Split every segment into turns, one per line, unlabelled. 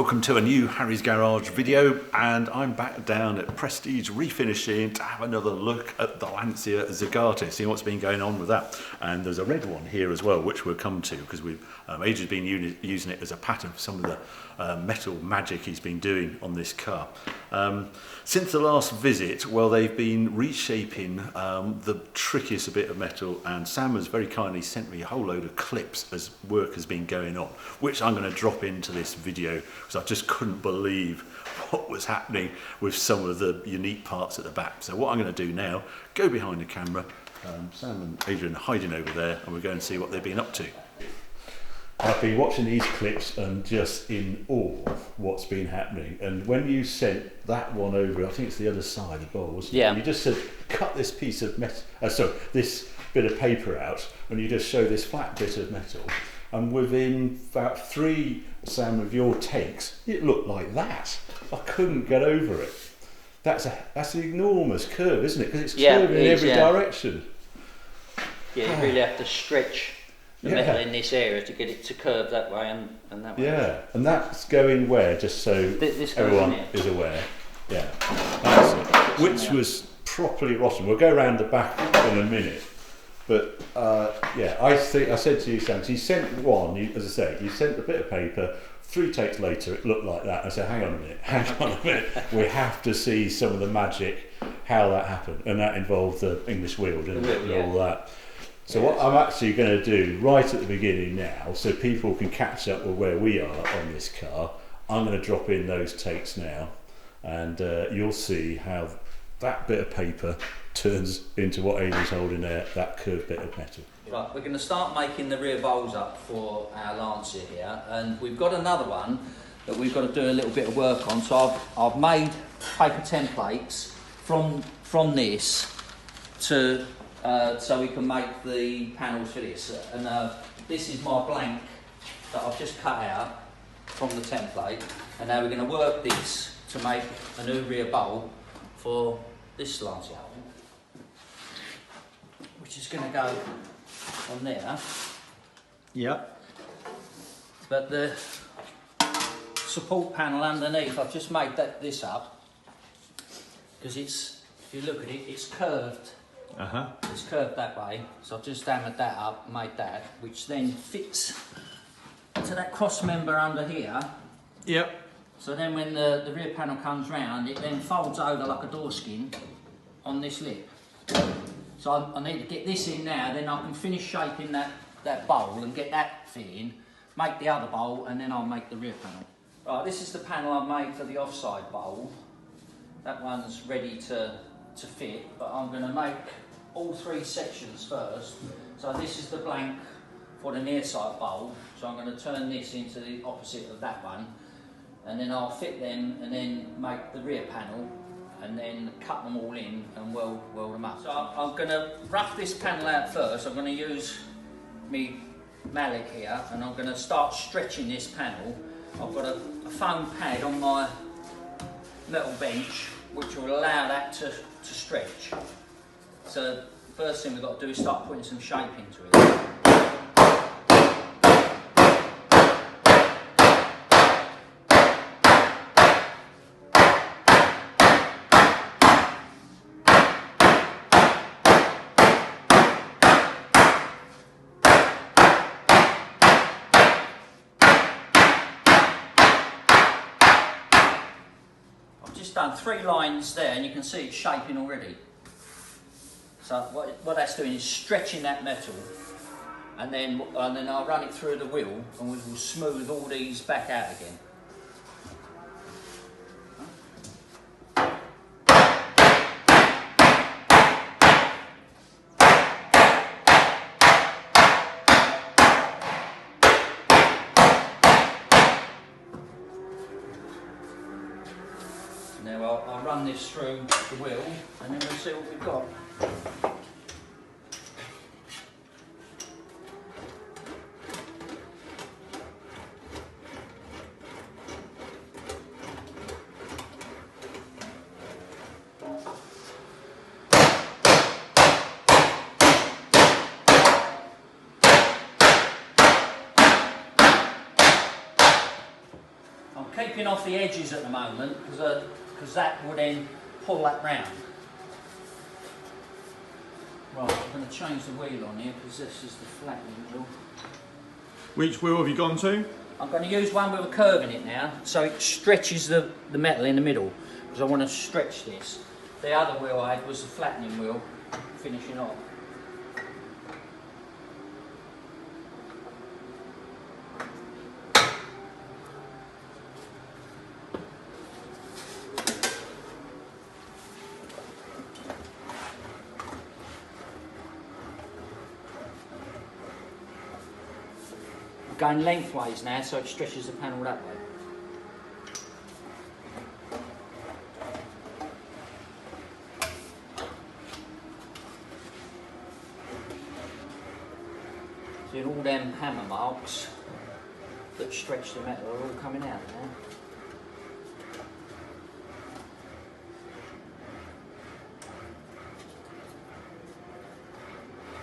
welcome to a new Harry's Garage video, and I'm back down at Prestige Refinishing to have another look at the Lancia Zagato, see what's been going on with that. And there's a red one here as well, which we'll come to, because we've Adrian's been using it as a pattern for some of the metal magic he's been doing on this car. Since the last visit, well, they've been reshaping the trickiest bit of metal, and Sam has very kindly sent me a whole load of clips as work has been going on, which I'm going to drop into this video because I just couldn't believe what was happening with some of the unique parts at the back. So what I'm going to do now, go behind the camera, Sam and Adrian are hiding over there, and we're going to see what they've been up to. I've been watching these clips and just in awe of what's been happening. And when you sent that one over, I think it's the other side of the bowl, wasn't it? You just said, cut this piece of metal, this bit of paper out, and you just show this flat bit of metal. And within about 3, Sam, of your takes, it looked like that. I couldn't get over it. That's an enormous curve, isn't it? Because it's curving in every direction.
Yeah, you really have to stretch the metal in this area to get it to curve that way and that way. Yeah,
and that's going where, just so everyone is aware. Yeah, that's it. Which was properly rotten. We'll go around the back in a minute. But yeah, I said to you, Sam, you sent one, as I say, you sent a bit of paper, 3 takes later it looked like that. I said, hang on a minute, we have to see some of the magic, how that happened. And that involved the English wheel, didn't it, and all that. So what I'm actually going to do right at the beginning now, so people can catch up with where we are on this car, I'm going to drop in those takes now, and you'll see how that bit of paper turns into what Amy's holding there, that curved bit of metal.
Right, we're going to start making the rear bowls up for our Lancia here, and we've got another one that we've got to do a little bit of work on. So I've made paper templates from this to so we can make the panels for this. And this is my blank that I've just cut out from the template, and now we're going to work this to make a new rear bowl for this Lancia, which is going to go on there.
Yep.
But the support panel underneath, I've just made this up because it's, if you look at it, it's curved. It's curved that way, so I've just hammered that up, made that, which then fits to that cross member under here.
Yep.
So then when the rear panel comes round, it then folds over like a door skin on this lip. So I need to get this in now, then I can finish shaping that bowl and get that fitting, make the other bowl, and then I'll make the rear panel. Right, this is the panel I've made for the offside bowl. That one's ready to fit, but I'm going to make all 3 sections first. So this is the blank for the near side bowl, so I'm going to turn this into the opposite of that one, and then I'll fit them and then make the rear panel and then cut them all in and weld them up. So I'm going to rough this panel out first. I'm going to use my mallet here, and I'm going to start stretching this panel. I've got a foam pad on my metal bench which will allow that to stretch. So the first thing we've got to do is start putting some shape into it. Done 3 lines there, and you can see it's shaping already. So what that's doing is stretching that metal, and then I'll run it through the wheel, and we will smooth all these back out again. Now I'll run this through the wheel, and then we'll see what we've got. I'm keeping off the edges at the moment because that will then pull that round. Right, I'm going to change the wheel on here because this is the flattening wheel.
Which wheel have you gone to?
I'm going to use one with a curve in it now, so it stretches the metal in the middle, because I want to stretch this. The other wheel I had was the flattening wheel, finishing off. Going lengthways now, so it stretches the panel that way. See, all them hammer marks that stretch the metal are all coming out now.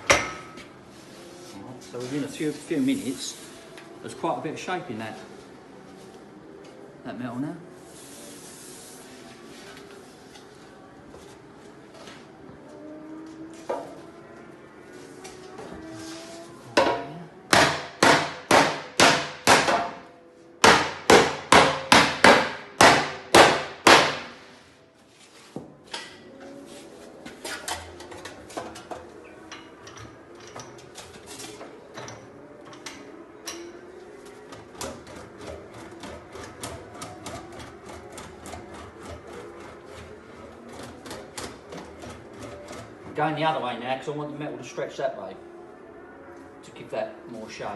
Right, so within a few minutes, there's quite a bit of shape in that metal now. Going the other way now because I want the metal to stretch that way to give that more shape.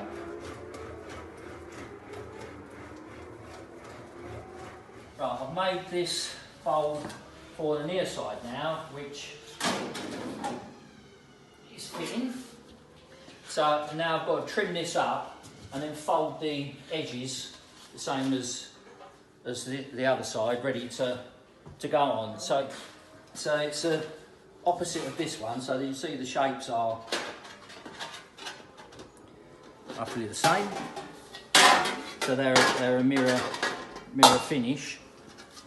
Right, I've made this bowl for the near side now, which is fitting. So now I've got to trim this up and then fold the edges the same as the other side, ready to go on. So it's a opposite of this one, so that you see the shapes are roughly the same. So they're a mirror finish,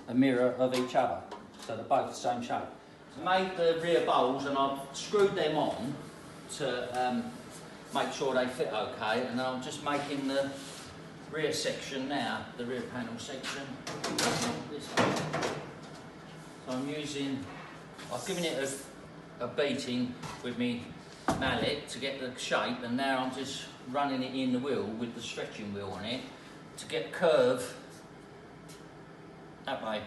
a mirror of each other. So they're both the same shape. So I made the rear bowls and I've screwed them on to make sure they fit okay, and I'm just making the rear section now, the rear panel section. This one. So I've given it a beating with me mallet to get the shape, and now I'm just running it in the wheel with the stretching wheel on it to get curve that way,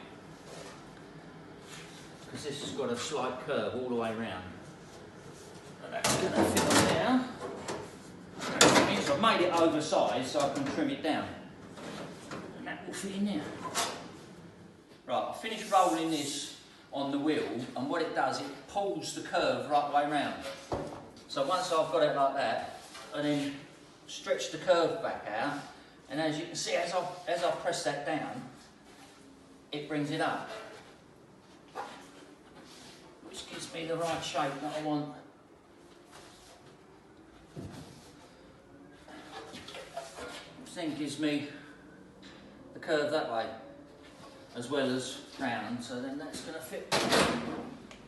because this has got a slight curve all the way around. And that's going to fit on there. That means I've made it oversized so I can trim it down, and that will fit in there. Right, I've finished rolling this on the wheel, and what it does, it pulls the curve right way round. So once I've got it like that, I then stretch the curve back out, and as you can see, as I press that down, it brings it up, which gives me the right shape that I want. Which then gives me the curve that way, as well as round, so then that's going to fit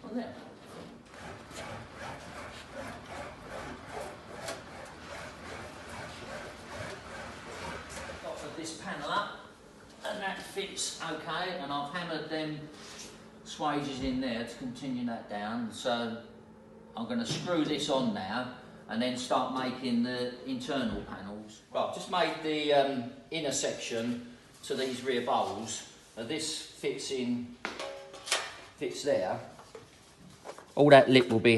on there. Got this panel up, and that fits okay, and I've hammered them swages in there to continue that down. So I'm going to screw this on now and then start making the internal panels. Right, I've just made the inner section to these rear bowls. This fits there. All that lip will be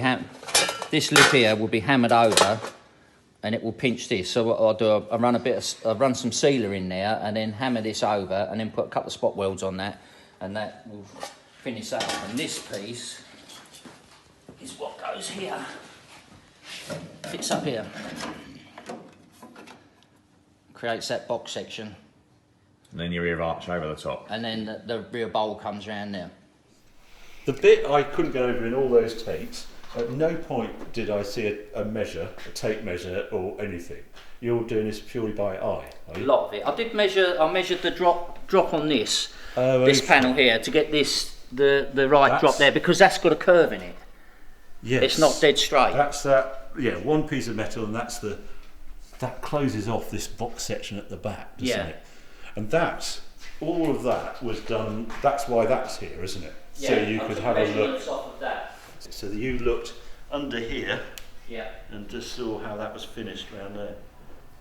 this lip here will be hammered over, and it will pinch this. So what I'll do, I'll run some sealer in there, and then hammer this over, and then put a couple of spot welds on that, and that will finish that up. And this piece is what goes here. Fits up here. Creates that box section.
And then your rear arch over the top.
And then the rear bowl comes around there.
The bit I couldn't get over in all those takes At no point did I see a measure, a tape measure, or anything. You're doing this purely by eye, are
A
you?
lot of it. I did measure. I measured the drop on this
Okay.
panel here to get the right drop there, because that's got a curve in it.
Yes.
It's not dead straight.
That's that. Yeah, one piece of metal, and that closes off this box section at the back, doesn't it? And all of that was done. That's why that's here, isn't it?
Yeah,
so you could have a look.
measurements off of that.
So that you looked under here
Yeah.
and just saw how that was finished around there.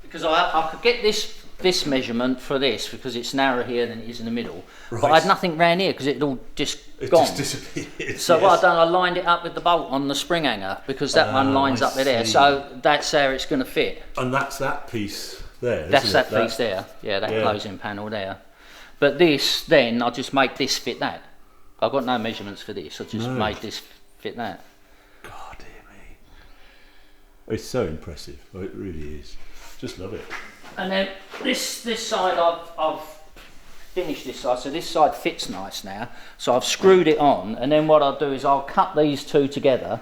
Because I could get this measurement for this, because it's narrower here than it is in the middle.
Right.
But I had nothing round here because it had all just gone.
Just disappeared.
So
yes.
what I've done, I lined it up with the bolt on the spring hanger, because that one lines
I
up with there.
see.
So that's how it's going to fit.
And that's that piece there.
That's
isn't
that
it?
piece there. Yeah, that
Yeah.
closing panel there. But this, then I just make this fit that. I've got no measurements for this. I just made this fit that.
God dear me. It's so impressive. Oh, it really is. Just love it.
And then this side, I've finished this side, so this side fits nice now. So I've screwed it on, and then what I'll do is I'll cut these two together.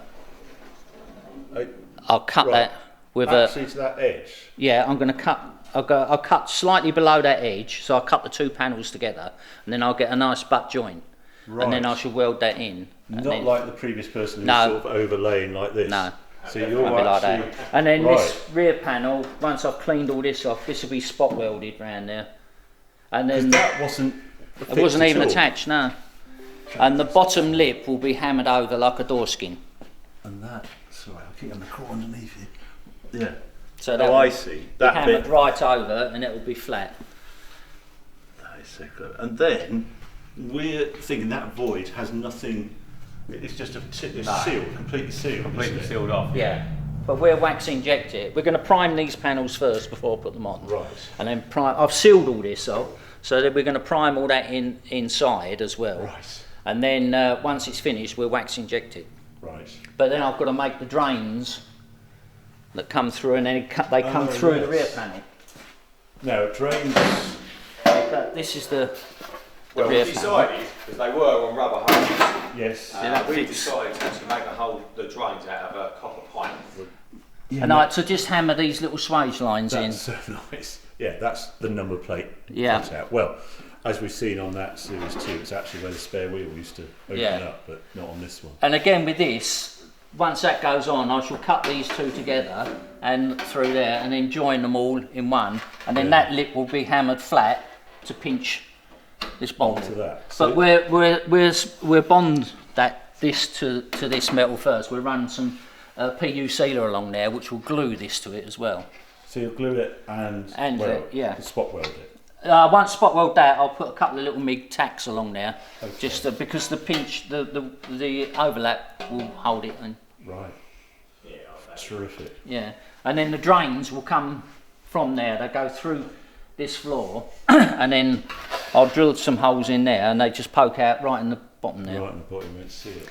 I'll cut that with
actually to that edge.
Yeah, I'm going to cut. I'll cut slightly below that edge, so I'll cut the two panels together, and then I'll get a nice butt joint, and then I shall weld that in.
Not like the previous person who
No.
was sort of overlaying like this.
No.
So you're
Won't be like
actually
that. And then
right.
this rear panel, once I've cleaned all this off, this will be spot welded round there. And then
that wasn't.
it wasn't
fixed
even
at all.
attached, no. And the bottom lip will be hammered over like a door skin.
And that. Sorry, I'll keep on the core underneath you. Yeah.
So that
Oh, I
will
see.
be
That
hammered
bit.
right over, and it will be flat.
That is so clever. And then we're thinking that void has nothing. It's just a sealed, completely sealed.
Completely
isn't it?
sealed off.
Yeah. But we'll wax inject it. We're going to prime these panels first before I put them on.
Right.
And then prime. I've sealed all this up, so that we're going to prime all that inside as well.
Right.
And then once it's finished, we'll wax inject it.
Right.
But then I've got to make the drains that come through, and then they come through the rear panel.
Now drains.
This is the
Well, we
rear panel.
decided, because they were on rubber hoses,
Yes.
that
we
fits.
decided to actually make the drains out of a copper pipe.
And I had to just hammer these little swage lines in.
That's so nice. Yeah, that's the number plate
Yeah.
cut out. Well, as we've seen on that Series 2, it's actually where the spare wheel used to open
Yeah.
up, but not on this one.
And again with this, once that goes on, I shall cut these two together and through there, and then join them all in one, and then that lip will be hammered flat to pinch this bond.
To that.
But we're bond this to this metal first. We'll run some PU sealer along there, which will glue this to it as well.
So you'll glue it and weld, spot weld it.
Once spot weld that, I'll put a couple of little MIG tacks along there, just because the pinch, the overlap will hold it. And
Right. Terrific.
yeah, and then the drains will come from there. They go through this floor, and then I'll drill some holes in there, and they just poke out right in the bottom there.
Right in the bottom, you won't see it.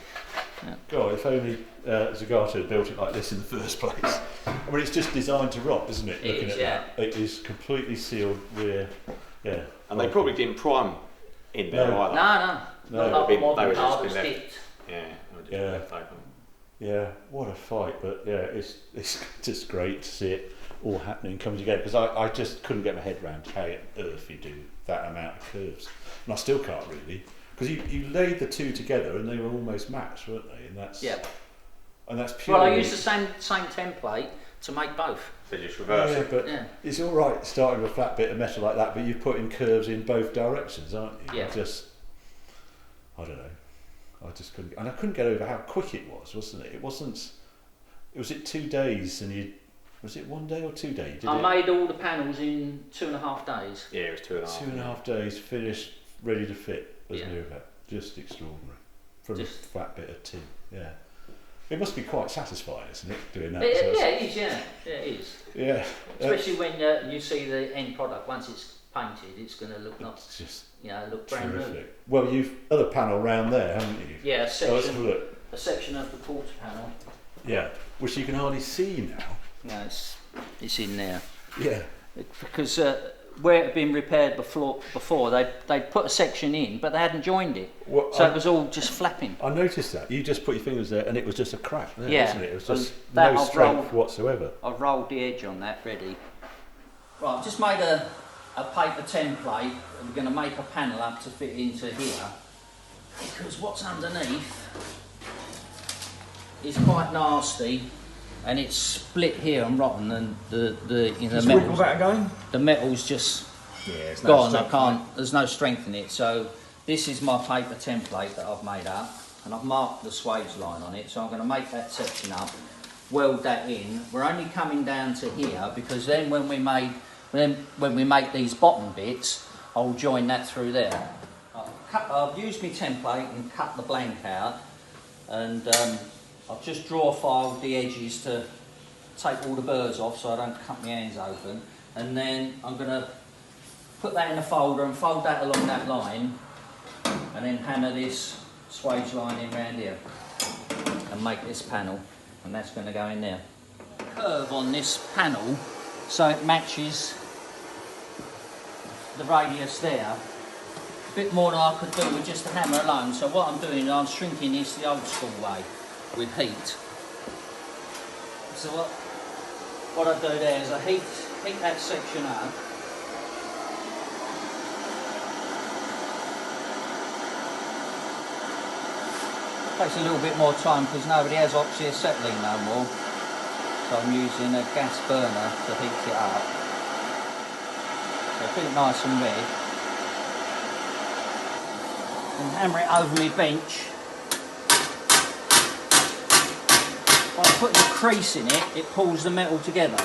God, if only Zagato had built it like this in the first place. I mean, it's just designed to rot, isn't it?
It
Looking
is,
at
yeah.
that. It is completely sealed rear. Yeah.
And they probably didn't prime in there
No.
either.
No, not like modern
they were just
cars
been left.
dipped.
Yeah, they were just
Yeah.
left open.
Yeah, what a fight, but yeah, it's just great to see it all happening, coming together, because I just couldn't get my head around how on earth you do that amount of curves, and I still can't really, because you laid the two together and they were almost matched, weren't they? And that's purely.
Well, I used the same template to make both.
They just reverse
Yeah,
it.
but
Yeah.
it's all right starting with a flat bit of metal like that, but you're putting curves in both directions, aren't you?
Yeah.
I don't know. I just couldn't, and I couldn't get over how quick it was, wasn't it? It wasn't. Was it 2 days, and was it 1 day or 2 days?
I made all the panels in 2.5 days.
Yeah, it was 2.5.
2.5 days, finished, ready to fit as
Yeah.
new about. Just extraordinary. From
Just-
a flat bit of tin. Yeah. It must be quite satisfying, isn't it, doing that?
It
So it's-
is, yeah, it is.
Yeah.
Especially when you see the end product. Once it's painted, it's going to look
It's just
look brand new.
terrific. Well, you've other panel round there, haven't you?
Yeah,
Oh, let's have a look.
a section of the quarter panel.
Yeah, which you can hardly see now.
No, it's in there
Yeah.
because where it had been repaired before they'd put a section in, but they hadn't joined it.
Well,
So it was all just flapping.
I noticed that. You just put your fingers there and it was just a crack there,
Yeah.
wasn't it? It was just
That
no
I've
strength
rolled-
whatsoever.
I've rolled the edge on that ready. Right, I've just made a paper template. I'm going to make a panel up to fit into here, because what's underneath is quite nasty, and it's split here and rotten, and the metal's,
that again?
the metal's just
Yeah, it's no
gone.
strength,
I can't. There's no strength in it. So this is my paper template that I've made up, and I've marked the swage line on it. So I'm going to make that section up, weld that in. We're only coming down to here because then when we make these bottom bits, I'll join that through there. I've used my template and cut the blank out, and I've just draw filed the edges to take all the burrs off so I don't cut my hands open, and then I'm going to put that in a folder and fold that along that line, and then hammer this swage line in round here and make this panel, and that's going to go in there. Curve on this panel so it matches the radius there. A bit more than I could do with just a hammer alone. So what I'm doing is I'm shrinking this the old school way with heat. So what I do there is I heat that section up. Takes a little bit more time because nobody has oxyacetylene no more. So I'm using a gas burner to heat it up. So keep it nice and red. And hammer it over my bench. By putting a crease in it, it pulls the metal together.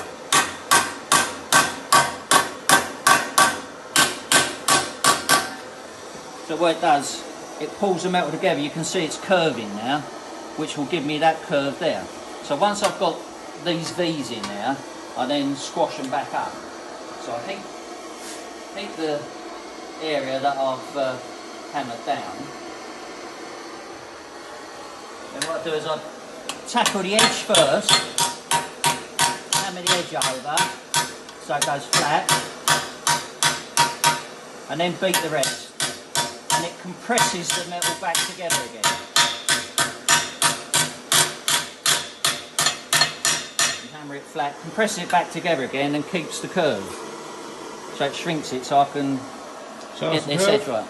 So what it does, it pulls the metal together. You can see it's curving now, which will give me that curve there. So once I've got these V's in there, I then squash them back up. So I think the area that I've hammered down. Then what I do is I tackle the edge first, hammer the edge over so it goes flat, and then beat the rest. And it compresses the metal back together again. And hammer it flat, compresses it back together again and keeps the curve. So it shrinks it so I can get this edge right.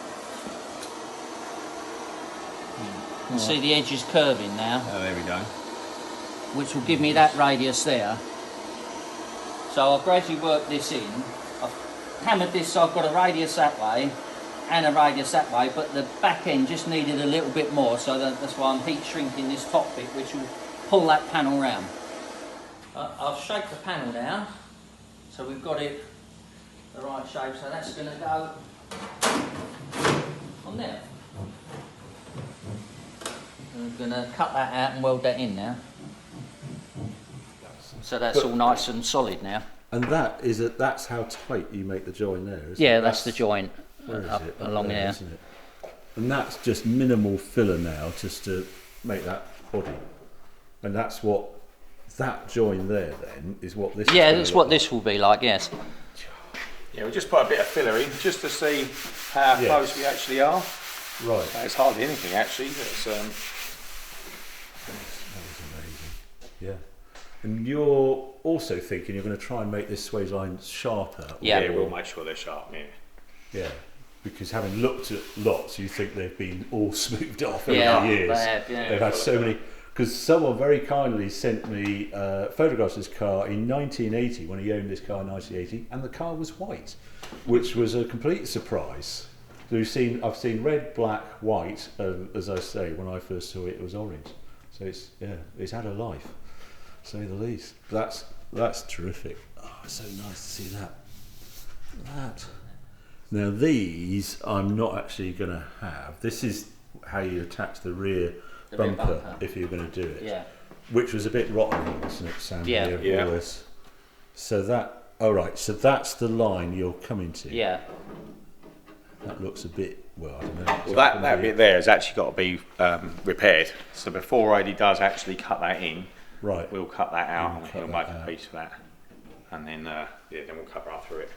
You can see the edge is curving now.
Oh, there we go.
Which will give me that radius there. So I'll gradually work this in. I've hammered this so I've got a radius that way and a radius that way, but the back end just needed a little bit more, so that's why I'm heat shrinking this top bit, which will pull that panel round. I've shaped the panel now, so we've got it the right shape, so that's going to go on there. I'm going to cut that out and weld that in now. So that's all nice and solid now.
And that's how tight you make the join there, isn't it?
Yeah, that's the joint
Up
along there.
Isn't it? And that's just minimal filler now, just to make that body. And that's what that join there then is what this.
Yeah,
is
that's what this will be like. Yes.
Yeah, we just put a bit of filler in just to see how close we actually are.
Right.
It's hardly anything actually. That's,
that was amazing. Yeah. And you're also thinking you're going to try and make this swage line sharper.
Yeah.
we'll make sure they're sharp. Yeah.
Yeah. Because having looked at lots, you think they've been all smoothed off over
Yeah,
the years.
they have, yeah.
They've had so many. Because someone very kindly sent me photographs of his car in 1980 when he owned this car in 1980, and the car was white, which was a complete surprise. So I've seen red, black, white. As I say, when I first saw it, it was orange. So it's had a life, to say the least. That's terrific. Oh, it's so nice to see that. Now these I'm not actually going to have. This is how you attach the rear bumper if you're going to do it.
Yeah.
Which was a bit rotten, wasn't it, Sam?
Yeah.
All this. So so that's the line you're coming to.
Yeah.
That looks a bit, well, I don't know.
Well, that bit there has actually got to be repaired. So before Eddie does actually cut that in,
right,
we'll cut that out and
cut
he'll
that
make
out.
a piece of that, and then then we'll cut right through it.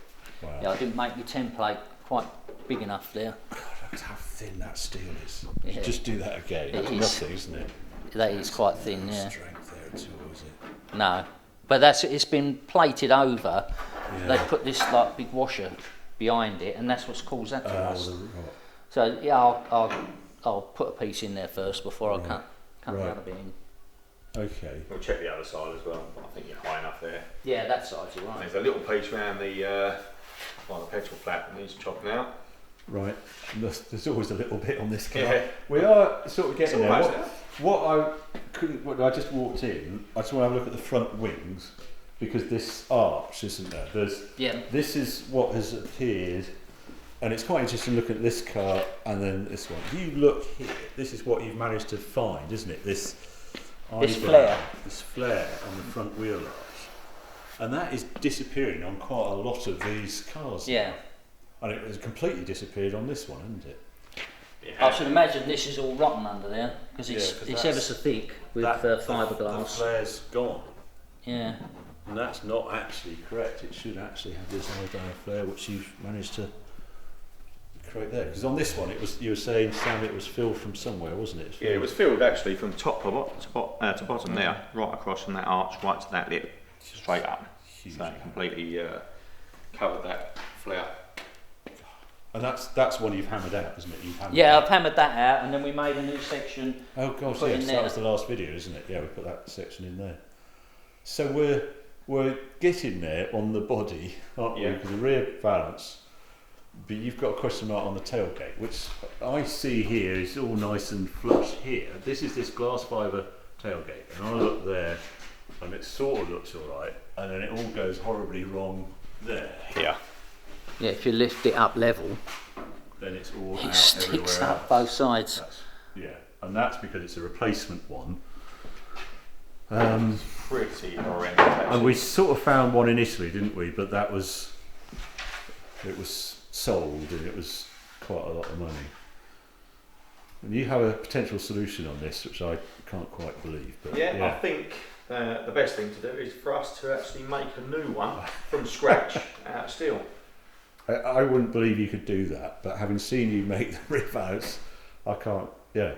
Wow.
Yeah, I didn't make the template quite big enough there.
God, look how thin that steel is.
Yeah.
You just do that again. It's nothing, isn't it?
That is quite thin,
No
yeah.
strength there at all, is it?
No, but it's been plated over.
Yeah.
They put this like big washer behind it, and that's what's caused that to rust.
Right.
So yeah, I'll put a piece in there first before I cut the other bit in.
Okay.
We'll check the other side as well. I think you're high enough there.
Yeah, that side's all right.
There's a little piece around the petrol flap that needs chopping out.
Right. There's always a little bit on this car.
Yeah.
We are sort of getting there.
almost there.
When I just walked in, I just want to have a look at the front wings because this arch, isn't there? This is what has appeared, and it's quite interesting looking at this car and then this one. If you look here, this is what you've managed to find, isn't it? This flare on the front wheel arch, and that is disappearing on quite a lot of these cars.
Yeah.
And it has completely disappeared on this one, hasn't it?
I should imagine this is all rotten under there because it's
'cause
ever so thick with
The
fiberglass.
flare's gone.
Yeah.
And that's not actually correct. It should actually have this iodine flare, which you've managed to create there. Because on this one, you were saying, Sam, it was filled from somewhere, wasn't it?
Yeah, it was filled actually from top to bottom there, right across from that arch, right to that lip, straight up.
Huge.
So it completely covered that flare.
And that's one you've hammered out, isn't it?
I've hammered that out, and then we made a new section.
Oh gosh,
put in
yes,
there.
that was the last video, isn't it? Yeah, we put that section in there. So we're getting there on the body, aren't we?
Yeah.
Because the rear balance, but you've got a question mark on the tailgate, which I see here is all nice and flush here. This is this glass fibre tailgate, and I look there, and it sort of looks all right, and then it all goes horribly wrong there.
Yeah.
Yeah, if you lift it up level,
Then it's all
it
out
sticks
everywhere
up
else.
both sides.
Yeah, and that's because it's a replacement one.
Pretty horrendous.
And we sort of found one in Italy, didn't we? But it was sold, and it was quite a lot of money. And you have a potential solution on this, which I can't quite believe. But
I think the best thing to do is for us to actually make a new one from scratch out of steel.
I wouldn't believe you could do that. But having seen you make the rip outs, I can't. Yeah,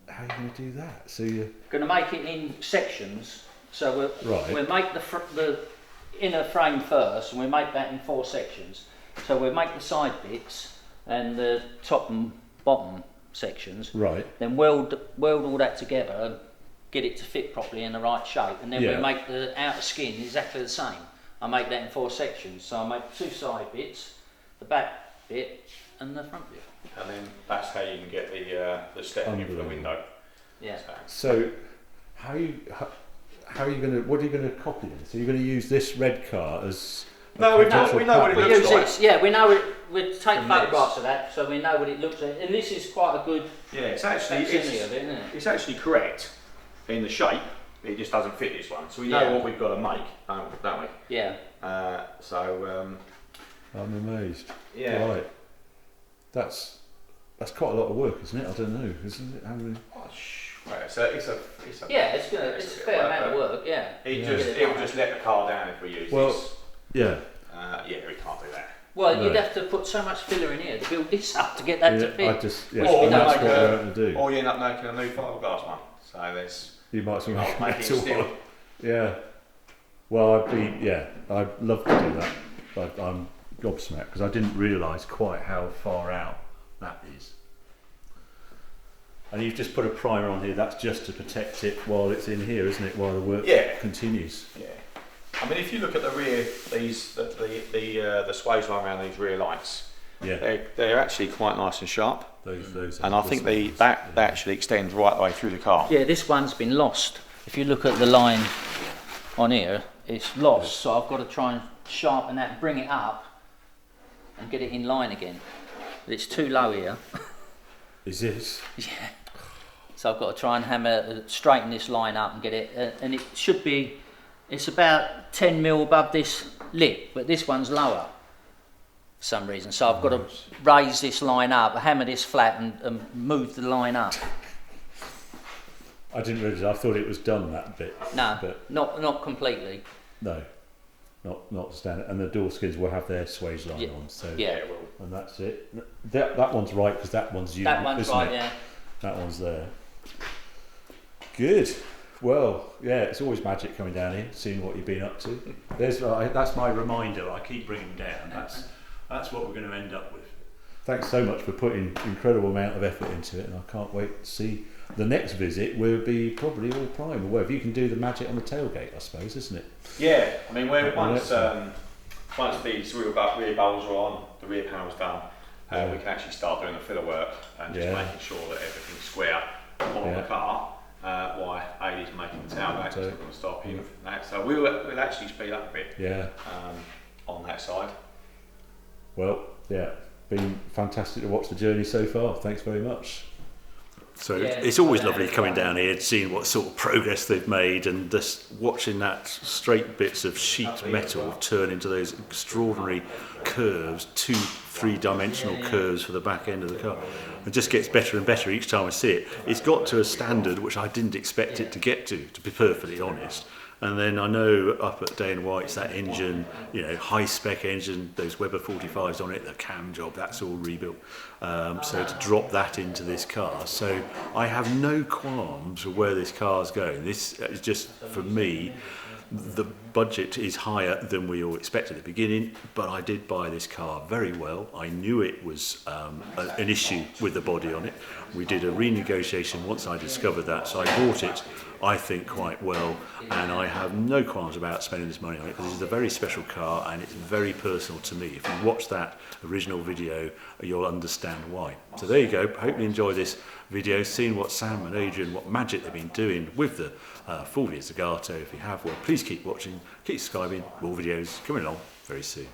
how are you going to do that? So you
Going to make it in sections. So we'll make the inner frame first, and we'll make that in 4 sections. So we'll make the side bits and the top and bottom sections.
right.
Then weld all that together and get it to fit properly in the right shape. And then
Yeah.
we'll make the outer skin exactly the same. I make that in 4 sections. So I make 2 side bits, the back bit, and the front bit.
And then that's how you can get the stepping in for the window.
Yeah.
So how are you going to? What are you going to copy then? So you're going to use this red car as
No, we know what it
pattern?
We
looks
use
like.
this, yeah, we know it, we take
From
photographs
this.
of that so we know what it looks like. And this is quite a good
Yeah, it's actually
facsimile of it, isn't it?
it's actually correct in the shape. It just doesn't fit this one. So we know
Yeah.
what we've got to make, don't we?
Yeah.
I'm amazed.
Yeah.
Right. That's quite a lot of work, isn't it? I don't know, isn't it? How many?
Well, it's a
Yeah, it's a fair amount of work, yeah.
It will just let the car down if we use this.
Yeah.
Yeah, we can't do that.
Well,
No.
you'd have to put so much filler in here to build this up to get that to fit.
Or
and that's
make
what we're going to do.
Or you end up making a new fiberglass one. So there's
You might as well
I'll
make
make
it
it steel.
one. Yeah. Well, I'd love to do that, but I'm gobsmacked because I didn't realise quite how far out that is. And you've just put a primer on here. That's just to protect it while it's in here, isn't it? While the work continues.
Yeah. I mean, if you look at the rear, the sways line around these rear lights, they're actually quite nice and sharp.
Those
And I think that actually extends right the way through the car.
Yeah, this one's been lost. If you look at the line on here, it's lost. So I've got to try and sharpen that, bring it up, and get it in line again. It's too low here.
Is this?
Yeah. So I've got to try and straighten this line up and get it, and it should be, it's about 10 mil above this lip, but this one's lower for some reason. So I've got to raise this line up, hammer this flat and move the line up.
I didn't realise. I thought it was done that bit.
No,
but
not completely.
no. not standard. And the door skins will have their swage line on. So
Yeah.
it will.
and that's it. That one's right because that one's you.
That one's
isn't
right,
it?
yeah.
That one's there. Good. Well, yeah, it's always magic coming down here, seeing what you've been up to. That's my reminder. I keep bringing down. That's what we're going to end up with. Thanks so much for putting incredible amount of effort into it, and I can't wait to see the next visit. Will be probably all prime, or whatever. You can do the magic on the tailgate, I suppose, isn't it?
Yeah, I mean, once these rear bowls are on, the rear panel's done, we can actually start doing the filler work and just making sure that everything's square on the car. Why Ailey's making the tailgate, it's not going to stop him from that. So we'll actually speed up a bit. On that side.
Well, yeah, been fantastic to watch the journey so far. Thanks very much. So it's always lovely coming down here, seeing what sort of progress they've made, and just watching that straight bits of sheet metal turn into those extraordinary curves, 2-3-dimensional curves for the back end of the car. It just gets better and better each time I see it. It's got to a standard which I didn't expect it to get to be perfectly honest. And then I know up at Day and White's that engine, high spec engine, those Weber 45s on it, the cam job, that's all rebuilt. So to drop that into this car, so I have no qualms of where this car's going. This is just, for me, the budget is higher than we all expected at the beginning, but I did buy this car very well. I knew it was an issue with the body on it. We did a renegotiation once I discovered that, so I bought it, I think, quite well, and I have no qualms about spending this money on it because this is a very special car and it's very personal to me. If you watch that original video, you'll understand why. So there you go. Hope you enjoy this video, seeing what Sam and Adrian, what magic they've been doing with the Fulvia Zagato. If you have, well, please keep watching, keep subscribing. More videos coming along very soon.